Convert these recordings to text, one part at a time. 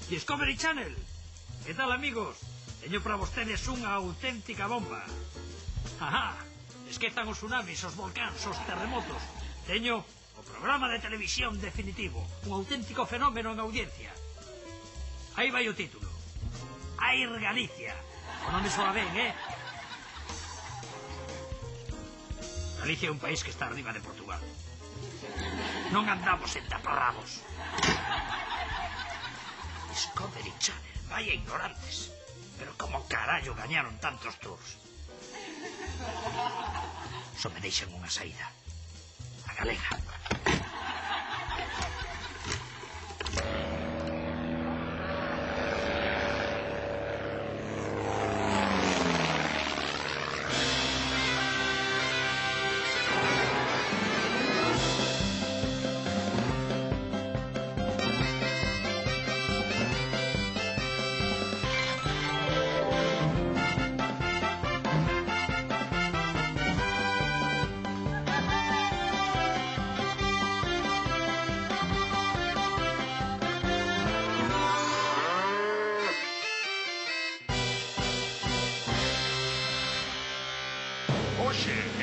Discovery Channel. Que tal, amigos? Teño para vostedes unha auténtica bomba. Ajá, esquezan os tsunamis, os volcáns, os terremotos. Teño o programa de televisión definitivo, un auténtico fenómeno en audiencia. Aí vai o título. Air Galicia. O nome soa ben, Galicia é un país que está arriba de Portugal. Non andamos en taparrabos. Discovery Channel, vaya ignorantes. Pero como carallo gañaron tantos tours? Só me deixan unha saída. A galega.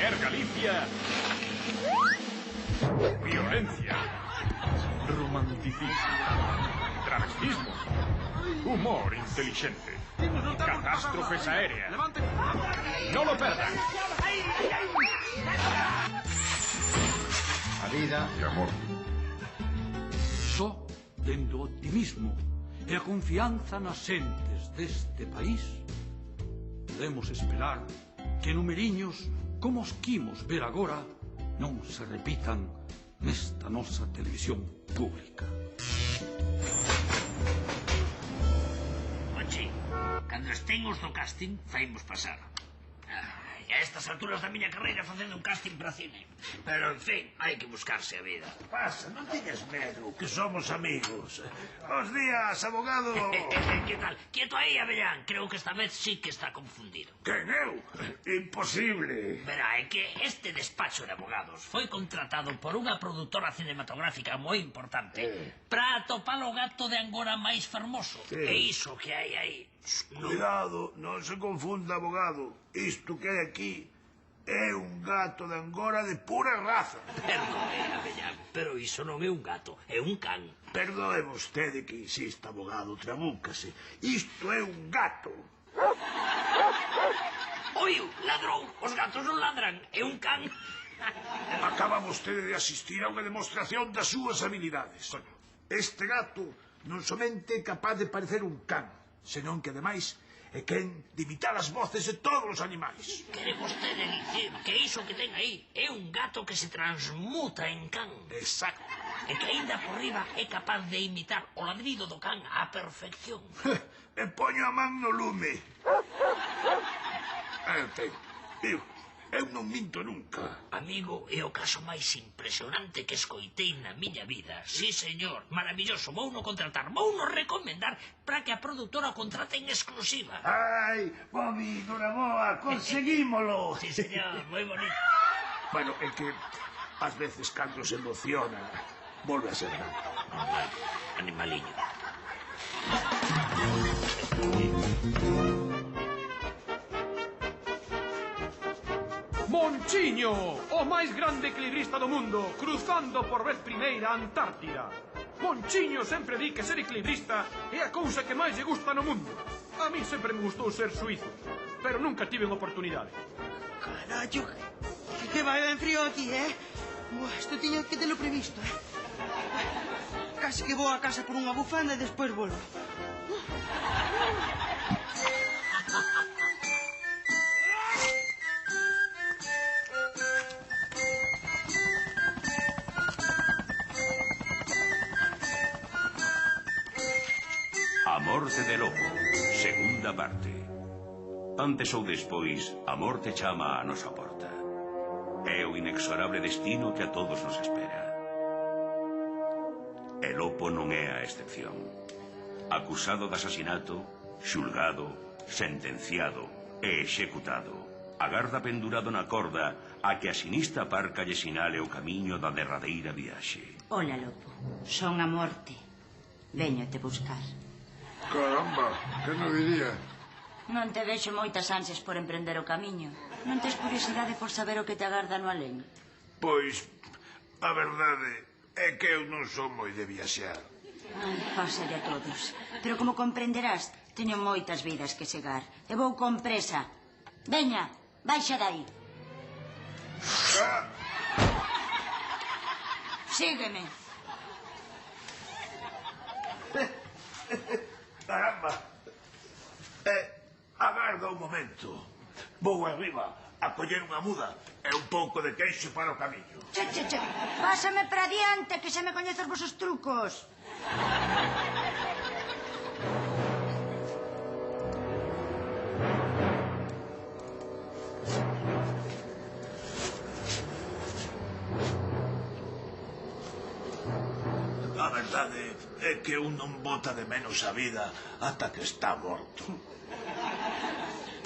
Air Galicia. Violencia. Romanticismo. Travestismo. Humor inteligente. Catástrofes aéreas. No lo perdan. A vida e amor. Só dendo optimismo e a confianza nas xentes deste país podemos esperar que numeriños como os que imos ver agora non se repitan nesta nosa televisión pública. Monchi, cando estén os do casting, faimos pasar. E a estas alturas da miña carreira facendo un casting para cine. Pero, en fin, hai que buscarse a vida. Pasa, non teñas medo, que somos amigos. Bos días, abogado. Que tal? Quieto aí, Avellán. Creo que esta vez sí que está confundido. Quen eu? Imposible. Verá, é que este despacho de abogados foi contratado por unha produtora cinematográfica moi importante para atopar o gato de Angora máis fermoso. E iso que hai aí... Cuidado, non se confunda, abogado. Isto que hai aquí é un gato de Angora de pura raza. Perdoe, Avellán, pero iso non é un gato, é un can. Perdoe vostede que insista, abogado, trabúcase. Isto é un gato. Oio, ladrou, os gatos non ladran, é un can. Acaba vostede de asistir a unha demostración das súas habilidades. Este gato non somente é capaz de parecer un can, senón que, ademais, é quen de imitar as voces de todos os animais. Quere vostede dicir que iso que ten aí é un gato que se transmuta en can? Exacto. E que aínda por riba é capaz de imitar o ladrido do can á perfección. E poño a man no lume. Eu non minto nunca. Amigo, é o caso máis impresionante que escoitei na miña vida. Sí, señor, maravilloso. Vouno contratar, vouno recomendar para que a produtora o contrate en exclusiva. Ai, Bobby, Noraboa, conseguímolo. Sí, señor, moi bonito. Bueno, é que ás veces cando se emociona volve a ser gato. Animaliño. Monchiño, o máis grande equilibrista do mundo, cruzando por vez primeira a Antártida. Monchiño sempre di que ser equilibrista é a cousa que máis lle gusta no mundo. A mí sempre me gustou ser suizo, pero nunca tive unha oportunidade. Carallo, que vai ben frío aquí, Isto tiña que telo previsto, Casi que vou a casa por unha bufanda e despois volvo. A morte de Lopo, segunda parte. Antes ou despois, a morte chama á nosa porta. É o inexorable destino que a todos nos espera. E Lopo non é a excepción. Acusado de asasinato, xulgado, sentenciado e executado, agarda pendurado na corda a que a sinista parca lle sinale o camiño da derradeira viaxe. Ola, Lopo, son a morte. Véñote buscar. Caramba, que non diría? Non te vexo moitas ansias por emprender o camiño. Non tes curiosidade por saber o que te agarda no alén? Pois, a verdade é que eu non sou moi de viaxar. Ai, pásalle a todos. Pero como comprenderás, teño moitas vidas que chegar. E vou con presa. Veña, baixa dai. Sígueme. Caramba. Agarda un momento. Vou arriba a coller unha muda e un pouco de queixo para o camiño. Che. Pásame para diante, que xa me coñezo os vosos trucos. A verdade é que un non bota de menos a vida ata que está morto.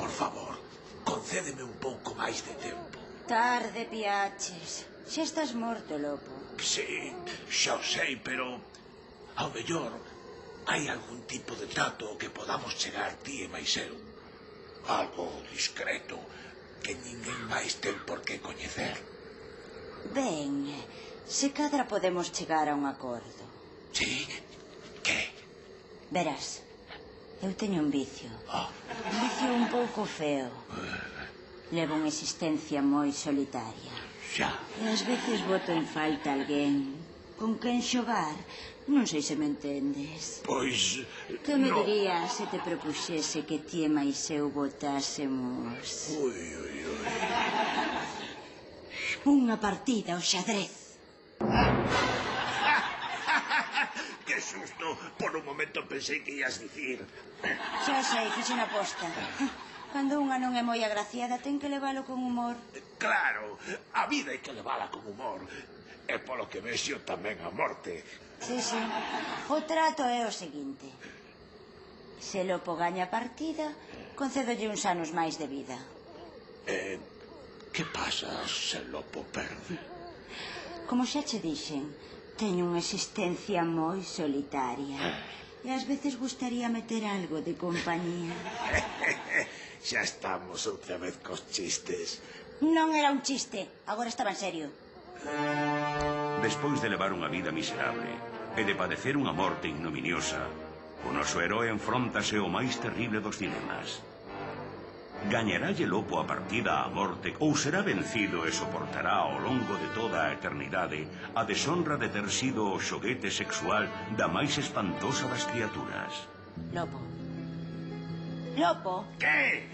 Por favor, concédeme un pouco máis de tempo. Tarde, piaches. Xa estás morto, lopo. Sí, xa o sei, pero ao mellor hai algún tipo de trato que podamos chegar ti e máis eu. Algo discreto que ninguén máis ten por que coñecer. Ben, se cadra podemos chegar a un acordo. Sí? Que? Verás, eu teño un vicio. Un vicio un pouco feo. Levo unha existencia moi solitaria. Xa. E ás veces boto en falta alguén con quen xogar. Non sei se me entendes. Pois... Que me dirías se te propuxese que ti e máis eu botásemos Ui. unha partida ao xadrez? Que susto! Por un momento pensei que ias dicir... Xa sei, fixe na aposta. Cando unha non é moi agraciada, ten que levalo con humor. Claro, a vida hai que levala con humor. E polo que vexo tamén a morte. Sí. O trato é o seguinte. Se Lopo gaña a partida, concédolle uns anos máis de vida. Que pasa se Lopo perde? Como xa che dixen, teño unha existencia moi solitaria. E ás veces gustaría meter algo de compañía. Xa estamos outra vez cos chistes. Non era un chiste, agora estaba en serio. Despois de levar unha vida miserable e de padecer unha morte ignominiosa, o noso heroe enfróntase ao máis terrible dos dilemas. Gañarálle Lopo a partida á morte ou será vencido e soportará ao longo de toda a eternidade a deshonra de ter sido o xoguete sexual da máis espantosa das criaturas? Lopo. Que?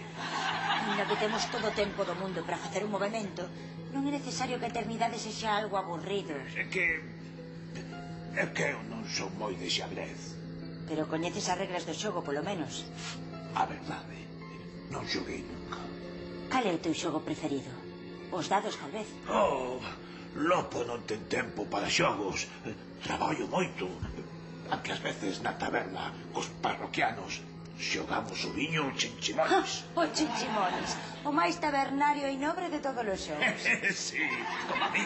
Ainda que temos todo o tempo do mundo para facer un movimento, non é necesario que a eternidade sexa algo aburrido. É que eu non son moi de xadrez. Pero coñeces as regras do xogo, polo menos. A verdade, non xoguei nunca. Cal é o teu xogo preferido? Os dados, tal vez? Oh, Lopo non ten tempo para xogos. Traballo moito. Aunque ás veces na taberna cos parroquianos xogamos o viño chinchimones. O chinchimones, o máis tabernario e nobre de todos os xogos. Sí, como a mí.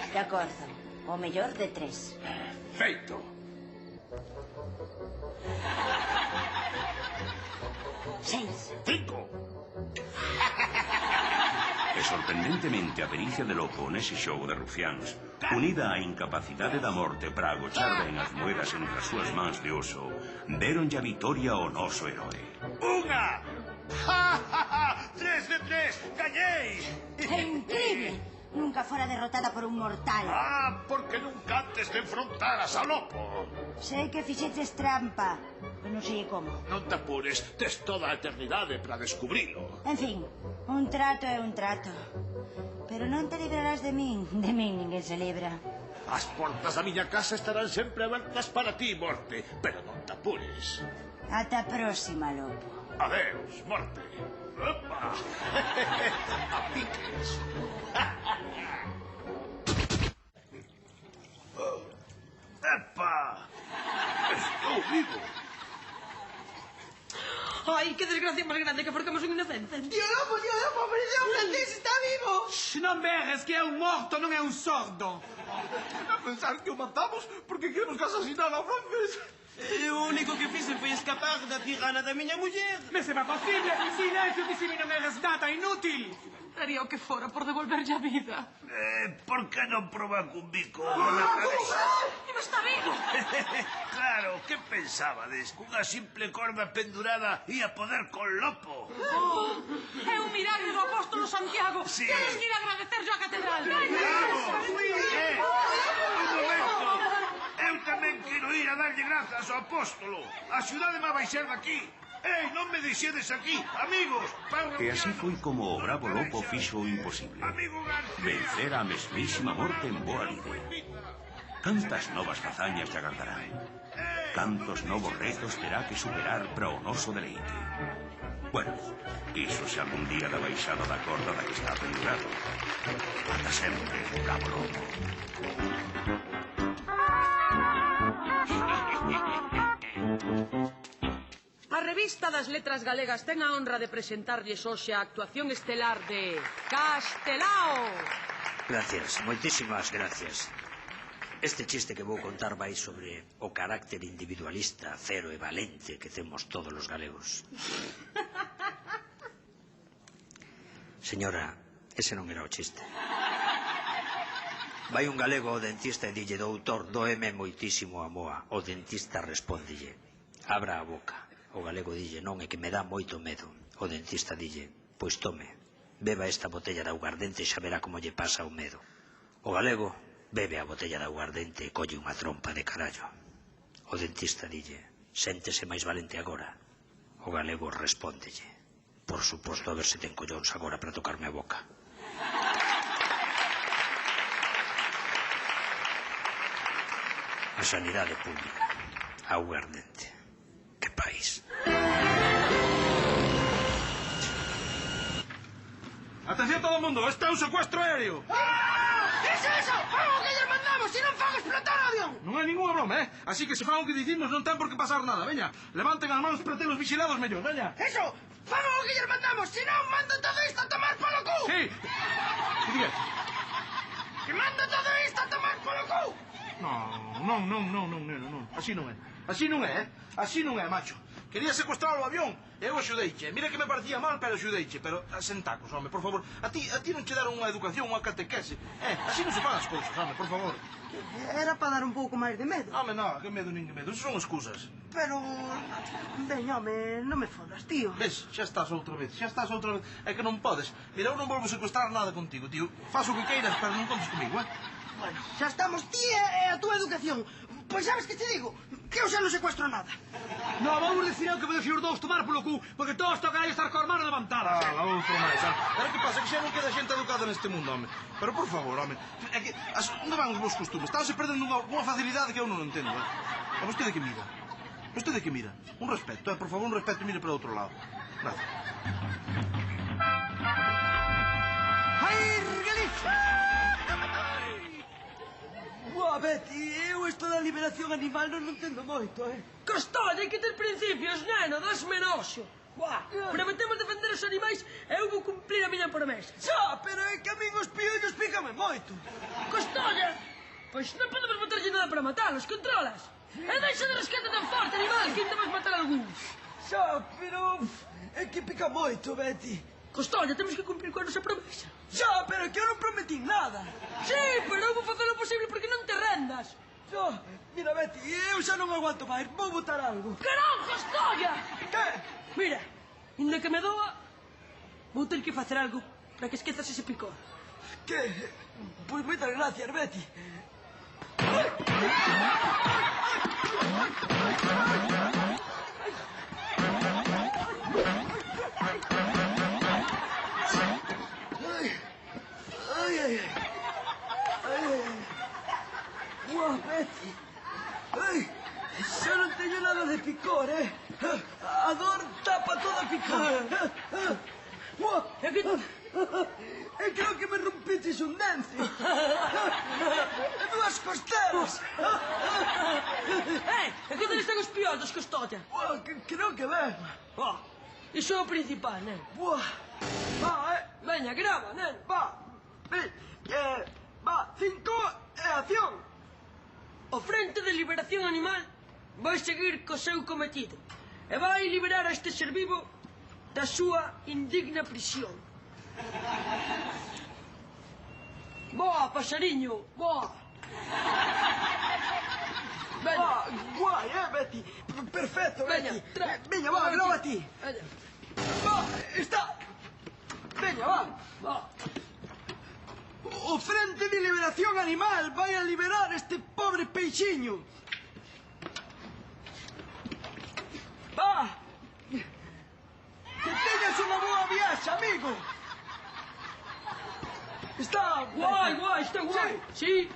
De acordo, o mellor de 3. Feito. Seis. 5. E sorprendentemente a pericia de Lopo nese xogo de rufiáns, unida á incapacidade da morte para agochar ben as moedas entre as súas mans de oso, deronlle a vitoria ao noso heroe. Unha! 3 de 3! Gañei! É increíble! Nunca fora derrotada por un mortal. Porque nunca antes te enfrontaras a Lopo. Sei que fixeches trampa, pero non sei como. Non te apures, tes toda a eternidade para descubrilo. En fin, un trato é un trato. Pero non te librarás de min ninguén se libra. As portas da miña casa estarán sempre abertas para ti, morte, pero non te apures. Ata a próxima, Lopo. Adeus, morte. Opa! A piques. Epa! Estou vivo. Ai, que desgracia máis grande que aforcamos un inocente. Tío Lopo, apareceu Francés, está vivo. Non berres que é un morto, non é un sordo. A pensar que o matamos porque queremos que asasinar ao francés. O único que fixen foi escapar da tirana da miña muller. Mais é posible. Silencio, que se non eres nada inútil. Daría o que fora por devolverlle a vida. Por que non probar cun bico? E está vivo. Claro, que pensabades? Cunha simple corda pendurada ia poder con Lopo. É un milagre do apóstolo Santiago. Sí. Queres ir a agradecerlle á catedral? Un momento. Eu tamén quero ir a darlle grazas ao apóstolo. Axudademe a baixar daqui. Ei, non me deixedes aquí, amigos. E así foi como o bravo Lopo fixo o imposible. Vencer a mesmísima morte en boa lide. Cantas novas fazañas lle agardarán. Cantos novos retos terá que superar para o noso deleite. Bueno, iso se algún día da baixada da corda da que está pendurado. Ata sempre, bravo Lopo. A revista das Letras Galegas ten a honra de presentarlles hoxe a actuación estelar de Castelao. Gracias, moitísimas gracias. Este chiste que vou contar vai sobre o carácter individualista, fero e valente que temos todos os galegos. Señora, ese non era o chiste. Vai un galego ao dentista e dille: doutor, doeme moitísimo a moa. O dentista respóndelle: abra a boca. O galego dille: non, é que me dá moito medo. O dentista dille: pois tome, beba esta botella de aguardente e xa verá como lle pasa o medo. O galego bebe a botella de aguardente e colle unha trompa de carallo. O dentista dille: séntese máis valente agora. O galego respóndelle: por suposto, a ver se ten collóns agora para tocarme a boca. A sanidade pública, aguardente. Que país. Atención todo o mundo, este é un secuestro aéreo. Eso! Fago que lle mandamos, se non fago explotar o avión. Non é ninguna broma, Así que se fan o que dicimos non ten por que pasar nada. Veña, levanten as manos para telos vigilados mellor, veña. Eso! Fago o que lle mandamos, se non mando todo isto a tomar polo cu. Sí. Que digas? Que mando todo isto a tomar polo cu. Non. Así non é. Así non é, macho. Quería secuestrar o avión e eu axudeiche. Mira que me parecía mal, pero axudeiche. Pero sentacos, home, por favor. A ti non che deron unha educación, unha catequese. Así non se fan as cousas, home, por favor. Era para dar un pouco máis de medo. Home, non, que medo nin que medo. Eso son excusas. Pero... Ben, home, non me fodas, tío. Ves, xa estás outra vez. É que non podes. Mira, eu non volvo secuestrar nada contigo, tío. Faz o que queiras, pero non contes comigo, Bueno, xa estamos ti e a túa educación. Pois sabes que te digo? Que eu xa non secuestro nada. Non, vamos dicir que me decir os dous tomar polo cu, porque todos tocan aí estar coa mano levantada. Outro máis, Pero que pasa? Que xa non queda xente educada neste mundo, home. Pero por favor, home. É que non van os vos costumes. Estánse perdendo unha facilidade que eu non entendo, A vostede que mira? Un respeto, por favor, un respeto e mire para outro lado. Gracias. Ai, Galicia! Boa, Betty, eu isto da liberación animal non entendo moito, Costolle, que tes principios, neno, dasme noxo. Prometemos defender os animais e eu vou cumplir a miña promesa. Xa, pero é que a min os piollos pícame moito. Costolle, pois non podemos botarlle nada para matalos, controlas. E deixa de rescate tan forte, animal, que ainda vais matar algún. Xa, pero é que pica moito, Betty. Costolle, temos que cumprir coa nosa promesa. Xa, pero que eu non prometí nada. Sí, pero eu vou facer o posible porque non te rendas. Xa, mira, Betty, eu xa non aguanto máis, vou botar algo. Que non, Costolla! Que? Mira, inda que me doa, vou ter que facer algo para que esquezas ese picor. Que? Pois moitas gracias, Betty. Boa, Betty. Xa non teño nada de picor, A dor tapa toda a picor. É creo que me rompiches un dente. E dúas costelas. E que tal están os piollos, Costolla? Creo que ben. Iso é o principal, nen. Buah. Va, Veña, grava, nen. Va. Va, 5 e acción. O Frente de Liberación Animal vai seguir co seu cometido e vai liberar a este ser vivo da súa indigna prisión. Boa, paxariño, boa. Veña. Guai, Betty. Perfecto, Veña, Betty. Veña, va, grava ti. Veña. Va, está. Veña, va. Va. O Frente de Liberación Animal vai a liberar este pobre peixiño. Va. Que teñas unha boa viaxe, amigo. Está Guai, guai, está guai. Sí.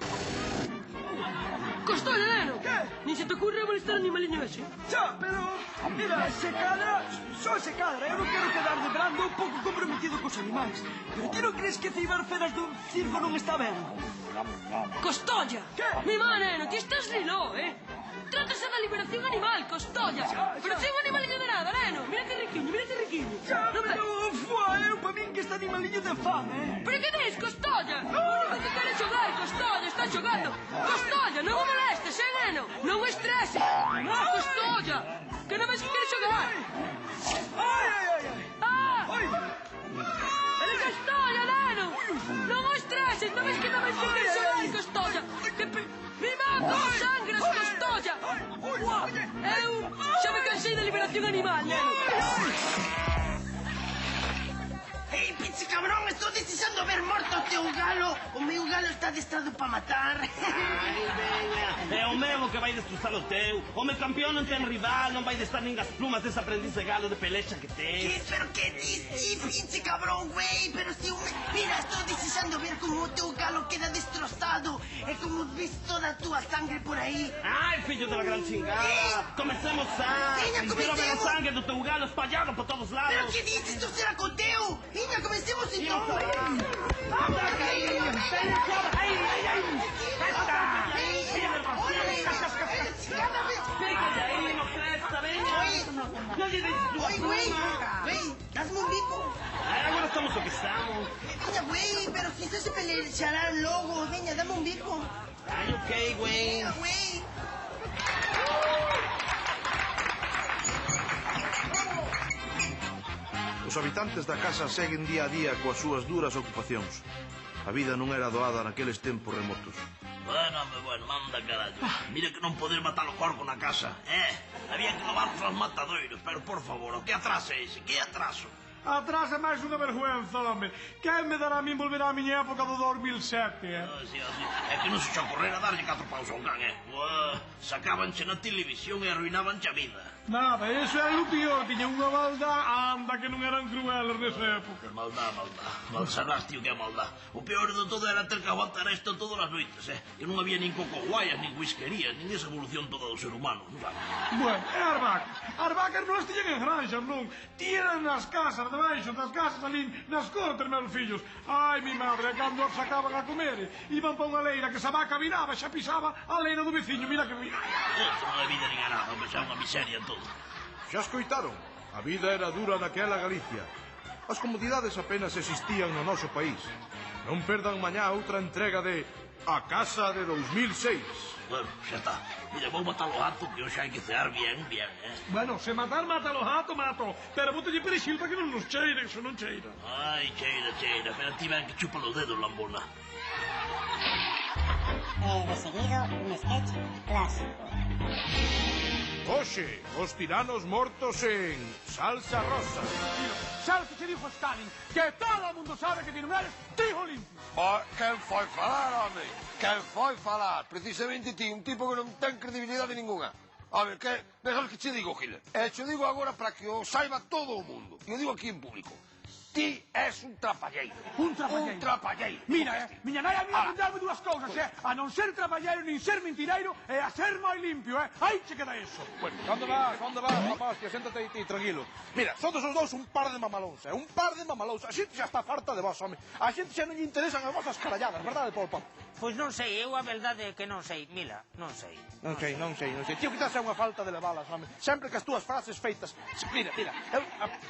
Costolla, neno. ¿Qué? Ni se te ocurre molestar al animaliño ese. xa, pero... Mira, se cadra, só se cadra. Eu non quero quedar de brando un pouco comprometido cos animais. Pero ti non crees que ceibar feras dun circo non está ben? Costolla. ¿Qué? Mi má, neno, ti estás lilo, Trátase da liberación animal, Costolla. Pero sin un animaliño de nada, neno. Mira que riquiño, mira que riquiño. Xa, Non pero... Fua, eu pa min que este animaliño ten fame, Pero que dis, Costolla? O único que quere xogar, Costolla, está xogando. Costolla, non o molestes, neno? Non o estreses. Costolla, que non ves que quere xogar. Ai, ai, ai, ai. Ah! Ai. Ele Costolla, neno. Non o estreses, non ves que non ves que quere xogar, Costolla. Mi mato, sangras, Costolla. Eu xa me cansei da liberación animal, neno. Ei, pizzi cabrón, estou deseando ver morto o teu galo. O meu galo está adestrado para matar. Ai, veña, é o mesmo que vai destruzar o teu. O meu campeón non ten rival, non vai destar nin as plumas desse aprendiz de galo de pelecha que ¿Qué? ten. ¿Pero qué dices, pinche cabrón, güey? Pero si... Mira, estoy deseando ver cómo o teu galo queda destrozado. Es como ves toda a tua sangre por aí. Ai, fillo de la gran chingada. Comecemos a... Veña, Quero ver a comecemos. sangue do teu galo espallado por todos lados. ¿Pero qué dices? Esto será con teu. Venga, comencemos entonces. Anda, Ay, Pégate aí, no cresta, veña. Non lle deixes tu Oye, güey, dame un bico. Agora estamos o que estamos. Venga, güey, pero si eso se pelearán luego. Venga, dame un bico. Ai, ok, güey. Venga, güey. Os habitantes da casa seguen día a día coas súas duras ocupacións. A vida non era doada naqueles tempos remotos. Bueno, manda carallo. Mira que non poder matar o corpo na casa, Había que levarlos aos matadoiros, pero por favor, o que atraso é ese? Que atraso? Atrás é máis unha vergüenza, home. Quen me dará a min volver á miña época do 2007, Sí. É que non se xa correr a darlle 4 paus ao can, Sacábanche na televisión e arruinabanche a vida. Nada, eso é o pior. Tiña unha balda, anda que non eran crueles nesa época. Maldad. Mal sabrás, tío, que é maldad. O peor de todo era ter que aguantar isto todas as noites, Que non había nin cocoguayas, nin whiskerías, nin esa evolución toda do ser humano, non sabes? Bueno, e as vacas? As vacas non as tiñan en granxas, non? Tiran nas casas, debaixo das casas, ali nas cortes, meus fillos. Ai, mi madre, cando os sacaban a comer, iban pa unha leira que se a vaca viraba, xa pisaba a leira do veciño, mira que mira. Eso non é vida nin a nada, hombre, xa é unha miseria todo. Xa escoitaron? A vida era dura naquela Galicia. As comodidades apenas existían no noso país. Non perdan mañá outra entrega de A Casa de 2006. Bueno, xa está. Mira, vou matar o gato, que hoxe hai que cear bien, Bueno, se matar, mata o gato, mato. Pero bótalle perexil para que non nos cheire, que eso non cheira. Ai, cheira, pero ti ven que chupa los dedos, lambona. De seguido, un sketch clásico. Oxe, os tiranos mortos en salsa rosa. Sabes que che dixo Stalin? Que todo o mundo sabe que ti non eres tijo limpio. Quen foi falar, home? Quen foi falar? Precisamente ti, un tipo que non ten credibilidade ninguna. Home, que... Deixas que che digo, Gil. E che digo agora para que o saiba todo o mundo. E o digo aquí en público. Ti és un trapalleiro. Un trapalleiro. Un trapalleiro. Mira, miña nai a mí aprendeu dúas cousas, a non ser traballeiro nin ser mentireiro e a ser moi limpio, Aí che queda eso. Bueno, onde vas, rapaz, que séntate aí, tranquilo. Mira, sodes os dous un par de mamalóns, un par de mamalóns. A xente xa está farta de vos, home. A xente xa non lle interesan as vosas caralladas, verdade, Polpa? Pois non sei, eu a verdade é que non sei, Mila, non sei. Non sei. Tío, quizás é unha falta de levalas, home. Sempre que as túas frases feitas... Mira,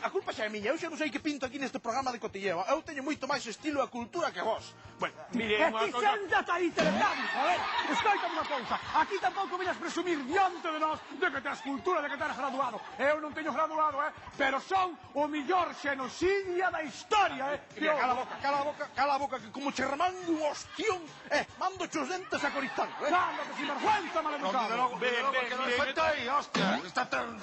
a culpa xa é miña. Eu xa non sei que pinto aquí neste programa de cotilleo. Eu teño moito máis estilo e cultura que vos. Bueno, mire, E ti séntate aí, teletubbies, Escoita unha cousa. Aquí tampouco veñas presumir diante de nós de que tes cultura, de que tes graduado. Eu non teño graduado, pero son o millor xenocidia da historia, Mira, cala a boca, que como che remando un ostión, mando os dentes a Coristán, Cállate, sinvergüenza, maleducado. Que non suelta aí, hostia. Está tan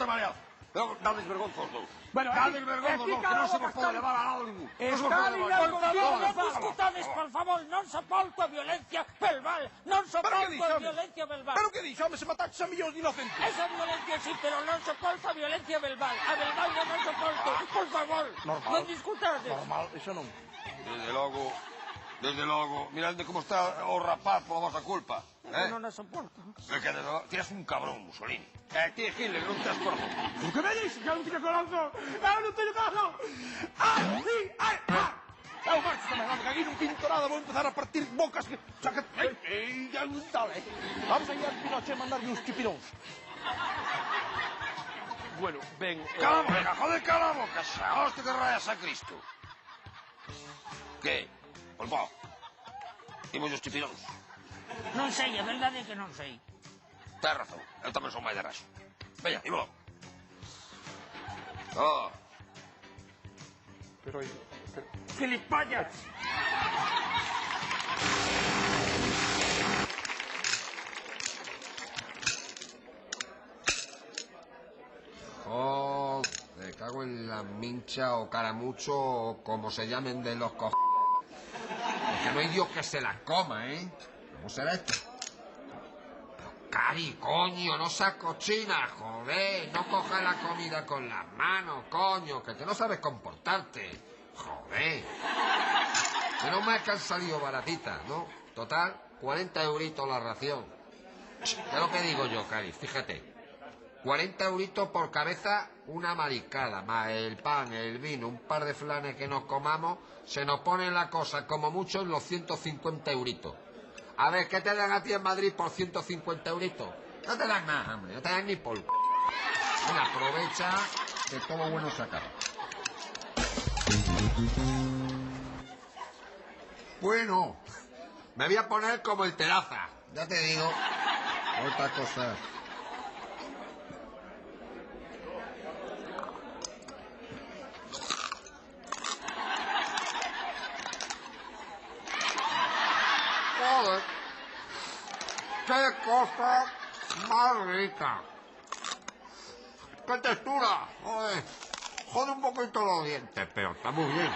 mareado. Dades vergonza os dous. Dades vergonza os dous, que non se vos pode levar a algo. Está ligado contigo, non escutades, por favor, non soporto a violencia verbal, non soporto a violencia verbal. Pero que dixo, home, se mataches a millóns de inocentes. Esa violencia sí, pero non soporto a violencia verbal. A verbal non soporto, por favor. Normal. Non discutades. Normal, eso non. Desde logo, mirad como está o rapaz pola vosa culpa. Non a soporto. Ti és un cabrón, Mussolini. Ti, Hitler, non tes corazón. O que me dixes que eu non teño corazón? Eu non teño corazón! Eu marcho tamén, que aquí non pinto nada, vou empezar a partir bocas que... Dale. Vamos a ir al Pinochet a mandarlle uns chipiróns. Bueno, ben... Cala a boca, joder, cala a boca, xa. Hostia, que rayas a Cristo. Que? Polpa, imos os chipiróns. Non sei, a verdade é que non sei. Tens razón, eu tamén son máis de raxo. Veña, ímolo. Pero aí... ¡Gilipollas! Me cago en la mincha o caramucho o como se llamen de los co... Que no hay Dios que se las coma, ¿Cómo será esto? Pero, Cari, coño, no seas cochina, joder. No cojas la comida con las manos, coño, que no sabes comportarte. Joder. Menos mal que han salido baratitas, ¿no? Total, 40 euritos la ración. Es lo que digo yo, Cari, fíjate. 40 euritos por cabeza, una mariscada, más el pan, el vino, un par de flanes que nos comamos, se nos pone la cosa como mucho en los 150 euritos. A ver, ¿qué te dan a ti en Madrid por 150 euritos? No te dan nada, hombre, no te dan ni por... Venga, aprovecha que todo bueno se acaba. Bueno, me voy a poner como el Teraza, ya te digo. Otra cosa... Joder, qué cosa más rica. Qué textura. Joder, jode un poquito los dientes, pero está muy bien.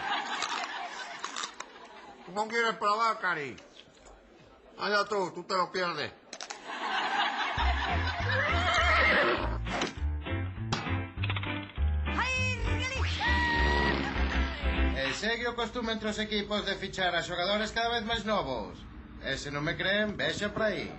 ¿No quieres probar, Cari? Allá tú te lo pierdes. Segue o costume entre os equipos de fichar a xogadores cada vez máis novos. E se non me creen, vexa por aí.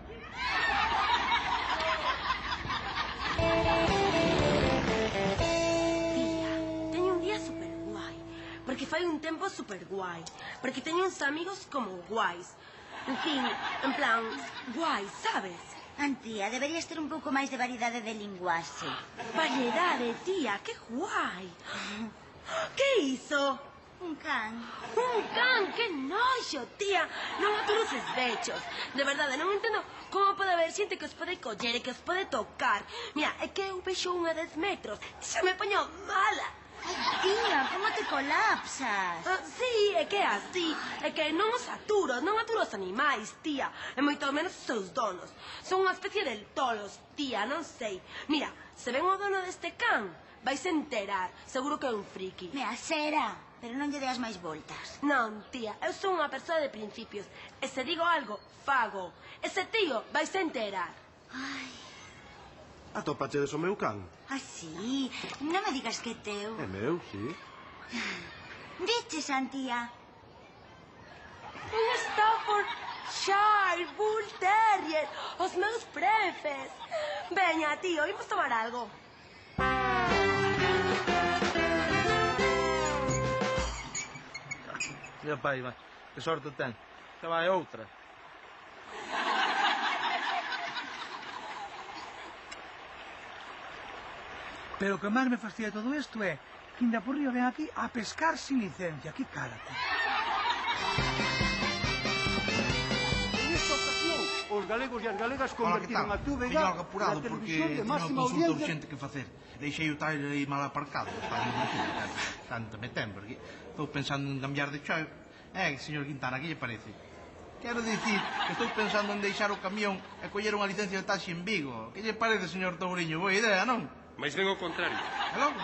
Tía, teño un día super guai. Porque fai un tempo super guai. Porque teño uns amigos como guais. En fin, en plan, guais, sabes? Antía, deberías ter un pouco máis de variedade de linguaxe. Variedade, tía, que guai. Que iso? Un can. Un can, que noxo, tía. Non aturo eses bechos. De verdade, non entendo como pode haber xente que os pode coller e que os pode tocar. Mira, é que eu vexo un a 10 metros. Xa me poño mala. Ai, tía, como te colapsas? Sí, é que é así. É que non os aturo os animais, tía. E moito menos os seus donos. Son unha especie de tolos, tía, non sei. Mira, se ven o dono deste can, vais enterar. Seguro que é un friki. Mea, será. Pero non lle deas máis voltas. Non, tía, eu son unha persoa de principios. E se digo algo, fago. Ese tío vais enterar. Ai. Atopachedes o meu can? Ah, sí? Non me digas que é teu. É meu, sí. Diche, Santía. Un Staffordshire Bull Terrier, os meus prefes. Veña, tío, imos tomar algo. Mira, pai, vai. Que sorte ten. Xa vai outra. Pero o que máis me fastidia todo isto é que ainda por río ven aquí a pescar sin licencia. Que cárate. Nesta ocasión, os galegos e as galegas convertiron a TVG Teño algo apurado na porque televisión de teño unha máxima consulta audiencia. urxente que facer. Deixei o trailer aí mal aparcado. Tanto me ten, porque estou pensando en cambiar de chave. Señor Quintana, que lle parece? Quero dicir que estou pensando en deixar o camión e coller unha licencia de taxi en Vigo. Que lle parece, señor Touriño? Boa idea, non? Mais ben ao contrario. E logo?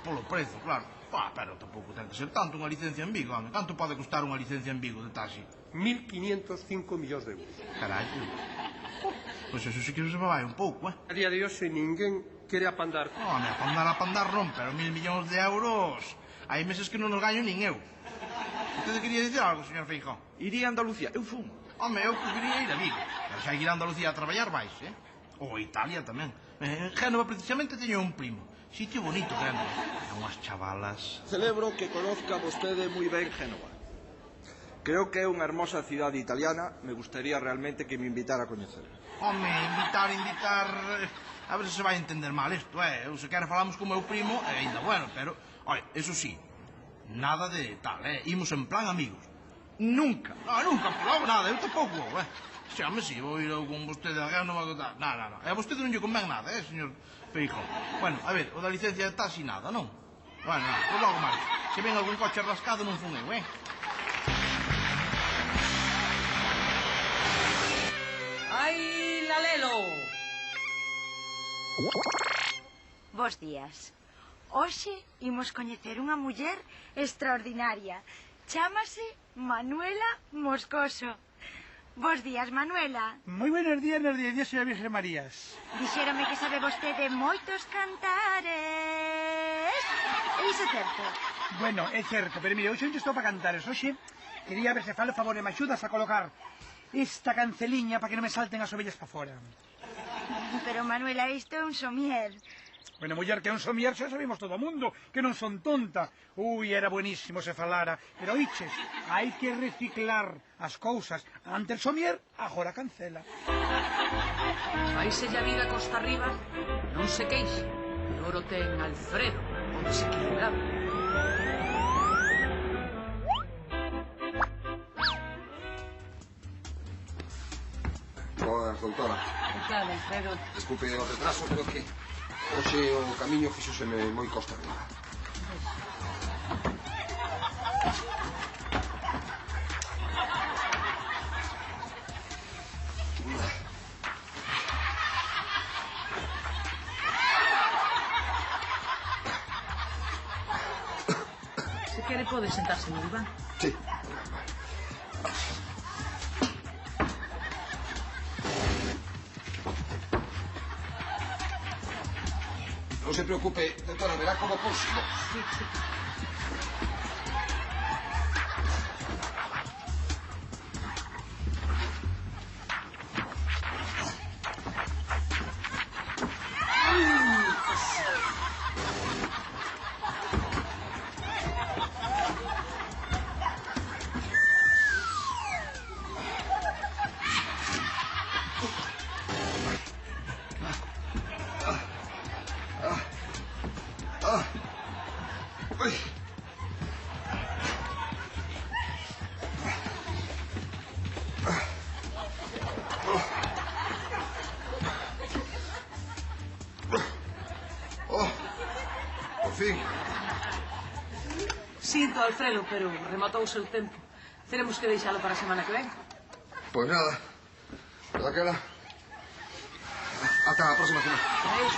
Polo prezo, claro. Pero tampouco ten que ser tanto unha licencia en Vigo, home. Canto pode costar unha licencia en Vigo de taxi? 1.505 millóns de euros. Carallo. Pois eso sí que se me vai un pouco, A día de hoxe ninguén quere apandar. Home, apandar non, pero 1.000 millóns de euros... Hai meses que non nos gaño nin eu. Usted quería dicir algo, señor Feijóo? Iría a Andalucía, eu fumo. Home, eu que quería ir a Vigo. Pero xa ir a Andalucía a traballar vais, Ou a Italia tamén. En Génova precisamente teño un primo. Sitio bonito, Génova. E unhas chavalas... Celebro que conozca vostede moi ben Génova. Creo que é unha hermosa cidade italiana. Me gustaría realmente que me invitara a coñecer. Home, invitar... A ver se vai entender mal isto, Eu se quero falamos con o meu primo, e ainda bueno, pero... Oi, eso sí, nada de tal, Imos en plan amigos. Nunca, nunca, logo nada, eu tampouco, Xame si, vou ir con vostede a Génova, non. E a vostede non lle convén nada, señor Feijóo? Bueno, a ver, o da licencia de taxi nada, non? Bueno, pois logo máis. Se ven algún coche rascado non fun eu, Ai, Lalelo! Bos días. Hoxe imos coñecer unha muller extraordinaria. Chámase Manuela Moscoso. Bos días, Manuela. Moi buenos días, señora Virgen Marías. Dixérame que sabe vostede moitos cantares. É iso certo? Bueno, é certo, pero mire, hoxe non estou para cantares. Hoxe quería ver se falo favor e me axudas a colocar esta canceliña para que non me salten as ovellas para fora. Pero, Manuela, isto é un somier. Bueno, muller, que é un somier xa sabemos todo o mundo, que non son tonta. Ui, era buenísimo se falara. Pero, oiches, hai que reciclar as cousas. Ante el somier, agora cancela. Vaise a vida costa arriba, non se queixe. E oro ten Alfredo, o desequilibrado. Boas, doutora. Que tal, Alfredo? Desculpe o retraso, pero que hoxe o camiño fixoseme moi costa arriba. Se quere pode sentarse no diván. Sí. Non se preocupe, doutora, verá como consigo. Sí, sí. Fin. Sinto, Alfredo, pero rematou o seu tempo. Teremos que deixalo para a semana que ven. Pois nada. Daquela. Ata a próxima semana. Adeus,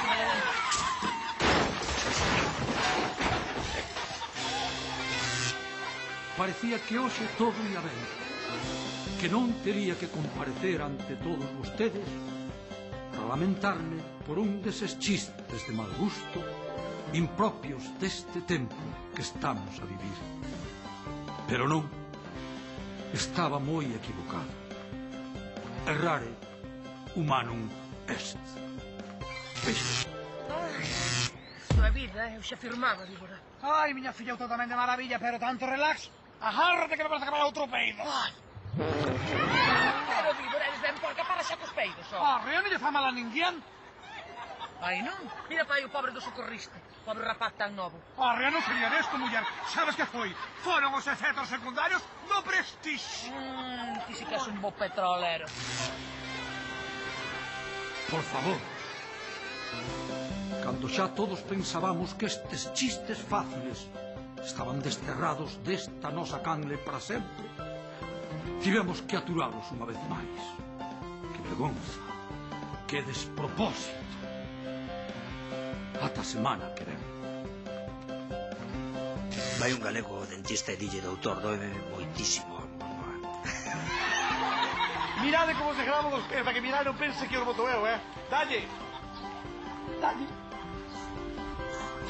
Parecía que hoxe todo ia ben, que non tería que comparecer ante todos vostedes para lamentarme por un deses chistes de mal gusto impropios deste tempo que estamos a vivir. Pero non, estaba moi equivocado. Errare humanum est. Veixe. Sua vida, eu xa firmaba, Víbora. Ai, miña filla, eu tamén de maravilla, pero tanto relax. Agárrate que me vas a acabar outro peido. Pero, Víbora, eres ben porca para xa cos peidos, ó. Rio non lle fa mal a ninguén. Ai, non? Mira pa aí o pobre do socorrista. Pobre rapaz tan novo. Rio non sería desto, muller. Sabes que foi? Foron os efectos secundarios do Prestige. Ti si que és un bo petrolero. Por favor. Cando xa todos pensábamos que estes chistes fáciles estaban desterrados desta nosa canle para sempre, tivemos que aturalos unha vez máis. Que vergonza, que despropósito. Ata semana que ven. Vai un galego dentista e dille, doutor, doeme moitísimo. Mirade como se gravan os pés, para que mirade non pense que os boto eu, Dalle. Dalle.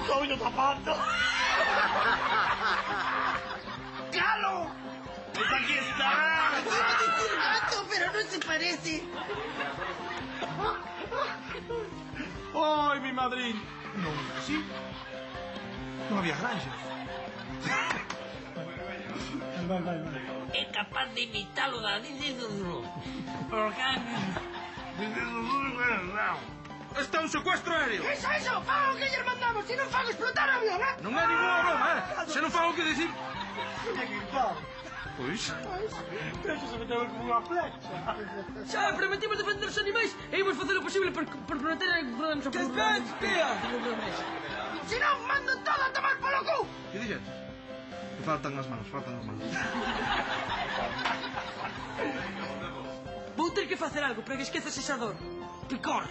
Estou tapando. ¡Calo! ¡Pues aquí está! Acaba de decir gato, pero no se parece. ¡Ay, mi madrín! Non, sí. Non había granxas. É capaz de imitalo da dicindo. Está un secuestro aéreo. Eso, fago que lle mandamos, se non fago explotar o avión, Non é ninguna broma, Se non fago o que decir. Pois? Pero se meteu como unha flecha. Xa, prometimos defender os animais e imos facer o posible por prometer que podemos... Que ves, tía? Se non, mando todo a tomar polo cu. Que dixes? Faltan as manos. Vou ter que facer algo para que esquezas esa dor. Picor.